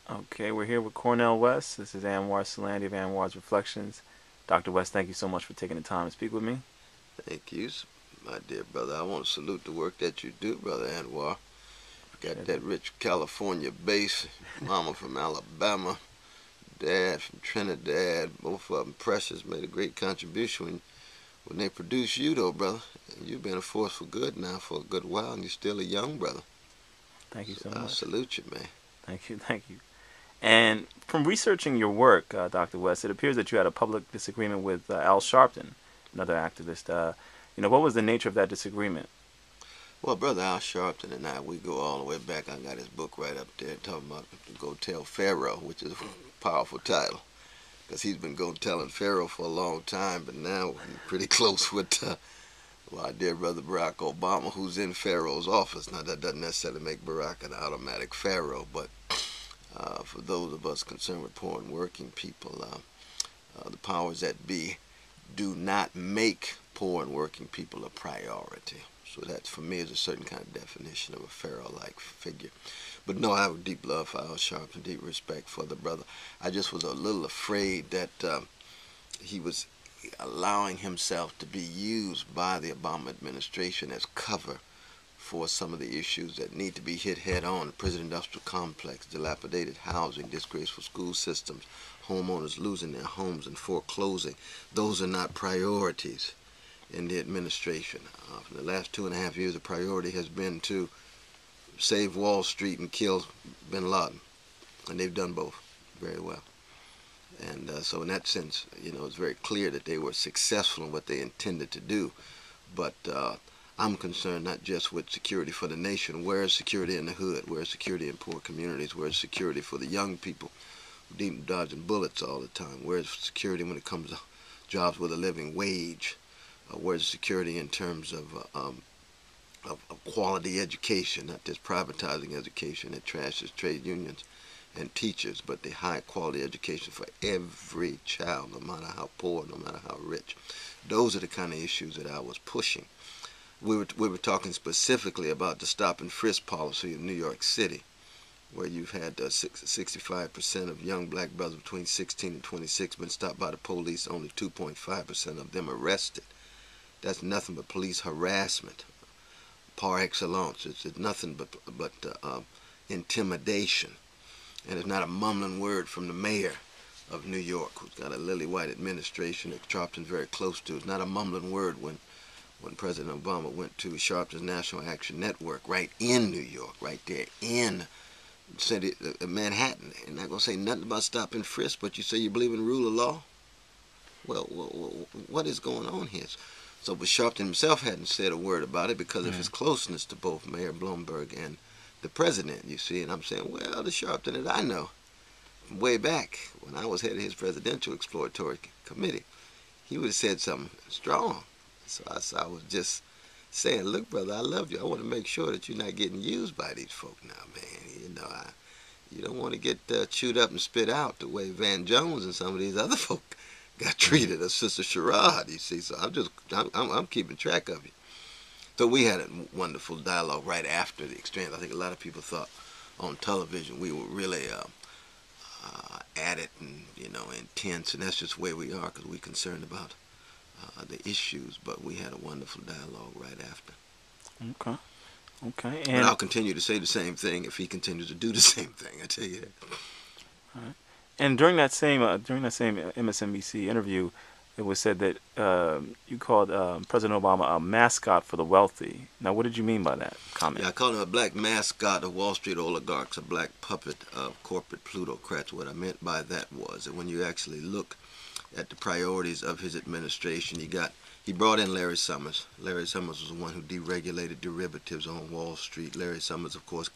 Okay, we're here with Cornel West. This is Anwar Salandi of Anwar's Reflections. Dr. West, thank you so much for taking the time to speak with me. Thank you, my dear brother. I want to salute the work that you do, brother Anwar. Got Appreciate that it. rich California base. Mama from Alabama, dad from Trinidad. Both of them precious. Made a great contribution when they produced you, though, brother. And you've been a force for good now for a good while, and you're still a young brother. Thank you So so I much. salute you, man. Thank you, thank you. And from researching your work, Dr. West, it appears that you had a public disagreement with Al Sharpton, another activist. What was the nature of that disagreement? Well, brother Al Sharpton and I, we go all the way back. I got his book right up there talking about Go Tell Pharaoh, which is a powerful title. Because he's been go telling Pharaoh for a long time, but now he's pretty close with our dear brother Barack Obama, who's in Pharaoh's office. Now, that doesn't necessarily make Barack an automatic Pharaoh, but for those of us concerned with poor and working people, the powers that be do not make poor and working people a priority. So that, for me, is a certain kind of definition of a Pharaoh-like figure. But no, I have deep love for Al Sharpton, deep respect for the brother. I just was a little afraid that he was allowing himself to be used by the Obama administration as cover for some of the issues that need to be hit head on. The prison industrial complex, dilapidated housing, disgraceful school systems, homeowners losing their homes and foreclosing. Those are not priorities in the administration. For the last 2.5 years, the priority has been to save Wall Street and kill bin Laden. And they've done both very well. And so in that sense, it's very clear that they were successful in what they intended to do. But I'm concerned not just with security for the nation. Where is security in the hood? Where is security in poor communities? Where is security for the young people who dodging bullets all the time? Where is security when it comes to jobs with a living wage? Where is security in terms of quality education, not just privatizing education that trashes trade unions and teachers, but the high quality education for every child, no matter how poor, no matter how rich. Those are the kind of issues that I was pushing. We were talking specifically about the stop and frisk policy in New York City, where you've had 65% of young black brothers between 16 and 26 been stopped by the police, only 2.5% of them arrested. That's nothing but police harassment par excellence. It's nothing but intimidation. And it's not a mumbling word from the mayor of New York, who's got a lily white administration that Sharpton's very close to. It's not a mumbling word when President Obama went to Sharpton's National Action Network right in New York, right there in city, Manhattan. And not going to say nothing about stop and frisk, but you say you believe in rule of law? Well, what is going on here? So, but Sharpton himself hadn't said a word about it because of his closeness to both Mayor Bloomberg and the president, you see. And I'm saying, well, the Sharpton that I know from way back when I was head of his presidential exploratory committee, he would have said something strong. So I was just saying, look, brother, I love you. I want to make sure that you're not getting used by these folk now, man. You don't want to get chewed up and spit out the way Van Jones and some of these other folk got treated, or Sister Sherrod, you see. So I'm keeping track of you. So we had a wonderful dialogue right after the exchange. I think a lot of people thought on television we were really at it and intense, and that's just the way we are because we're concerned about the issues. But we had a wonderful dialogue right after. Okay, okay. But And I'll continue to say the same thing if he continues to do the same thing. I tell you that. and during that same MSNBC interview, it was said that you called President Obama a mascot for the wealthy. Now, what did you mean by that comment? Yeah, I call him a black mascot of Wall Street oligarchs, a black puppet of corporate plutocrats. What I meant by that was that when you actually look at the priorities of his administration, he brought in Larry Summers. Larry Summers was the one who deregulated derivatives on Wall Street. Larry Summers, of course,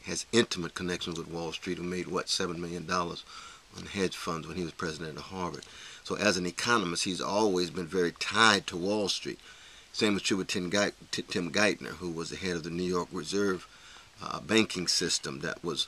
has intimate connections with Wall Street, who made, what, $7 million on hedge funds when he was president of Harvard. So as an economist, he's always been very tied to Wall Street. Same was true with Tim Geithner, who was the head of the New York Reserve banking system that was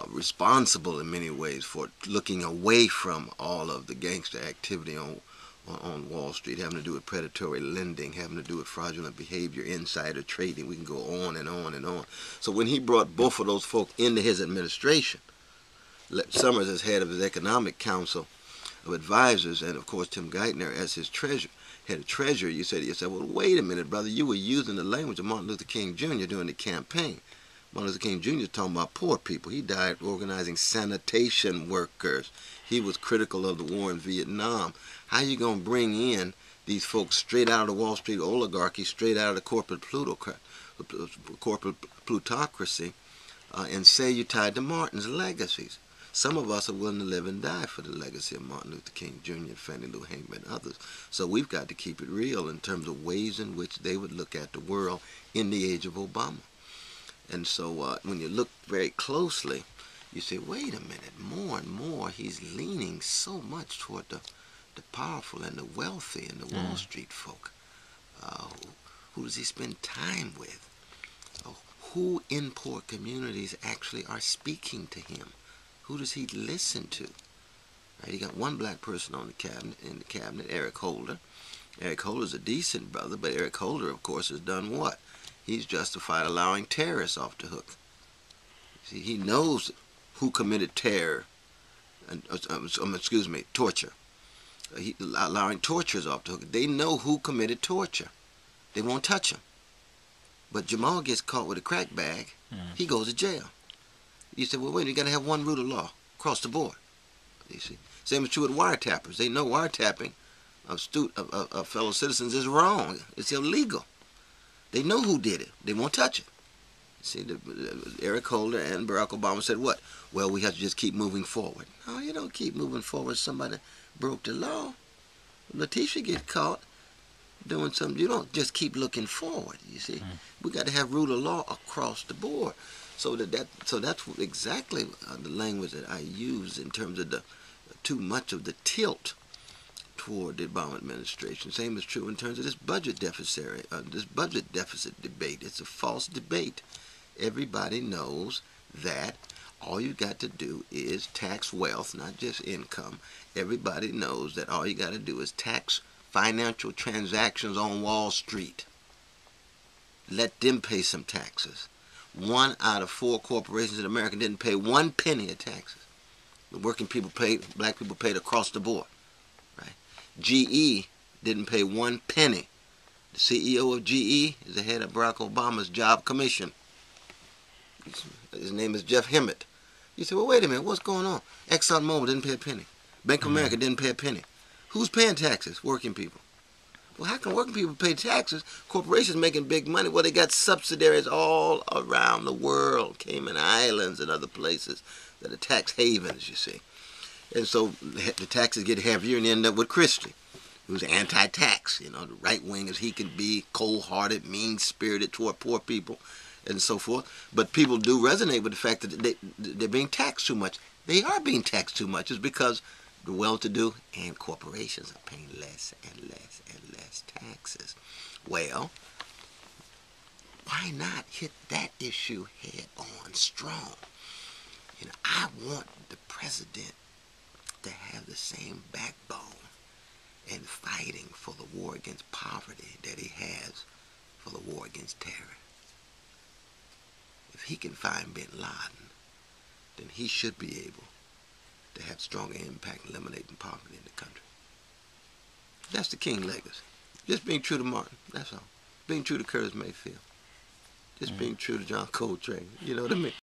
responsible in many ways for looking away from all of the gangster activity on Wall Street, having to do with predatory lending, having to do with fraudulent behavior, insider trading. We can go on and on and on. So when he brought both of those folk into his administration, Summers as head of his Economic Council of Advisors, and of course Tim Geithner as his head of treasury, you say to yourself, well, wait a minute, brother, you were using the language of Martin Luther King Jr. during the campaign. Martin Luther King Jr. is talking about poor people. He died organizing sanitation workers. He was critical of the war in Vietnam. How you going to bring in these folks straight out of the Wall Street oligarchy, straight out of the corporate plutocracy, and say you're tied to Martin's legacies? Some of us are willing to live and die for the legacy of Martin Luther King Jr., and Fannie Lou Hamer, and others. So we've got to keep it real in terms of ways in which they would look at the world in the age of Obama. And so when you look very closely, you say, wait a minute, more and more he's leaning so much toward the powerful and the wealthy and the Wall Street folk. Who does he spend time with? Who in poor communities actually are speaking to him? Who does he listen to? Right, he got one black person on in the cabinet, Eric Holder. Eric Holder's a decent brother, but Eric Holder, of course, has done what? He's justified allowing terrorists off the hook. See, he knows who committed terror, and torture. Allowing torturers off the hook. They know who committed torture. They won't touch him. But Jamal gets caught with a crack bag. He goes to jail. You say, well, wait, you got to have one rule of law across the board. You see, same is true with wiretappers. They know wiretapping of fellow citizens is wrong. It's illegal. They know who did it. They won't touch it. See, Eric Holder and Barack Obama said what? Well, we have to just keep moving forward. No, you don't keep moving forward. Somebody broke the law. Letitia get caught doing something. You don't just keep looking forward. You see, we got to have rule of law across the board. So that's exactly the language that I use in terms of the too much of the tilt toward the Obama administration. Same is true in terms of this budget deficit debate. It's a false debate. Everybody knows that all you got to do is tax wealth, not just income. Everybody knows that all you got to do is tax financial transactions on Wall Street. Let them pay some taxes. 1 out of 4 corporations in America didn't pay 1 penny of taxes. The working people paid, black people paid across the board. Right? GE didn't pay 1 penny. The CEO of GE is the head of Barack Obama's Job Commission. His name is Jeff Emmett. You say, well, wait a minute, what's going on? ExxonMobil didn't pay a penny. Bank of America didn't pay a penny. Who's paying taxes? Working people. Well, how can working people pay taxes? Corporations making big money. Well, they got subsidiaries all around the world, Cayman Islands and other places that are tax havens, you see. And so the taxes get heavier and end up with Christie, who's anti-tax, you know, the right wing as he can be, cold-hearted, mean-spirited toward poor people, and so forth. But people do resonate with the fact that they're being taxed too much. They are being taxed too much. It's because the well-to-do and corporations are paying less and less and less taxes. Well, why not hit that issue head on strong? You know, I want the president to have the same backbone in fighting for the war against poverty that he has for the war against terror. If he can find bin Laden, then he should be able to have stronger impact in eliminating poverty in the country. That's the King legacy. Just being true to Martin, that's all. Being true to Curtis Mayfield. Just being true to John Coltrane. You know what I mean?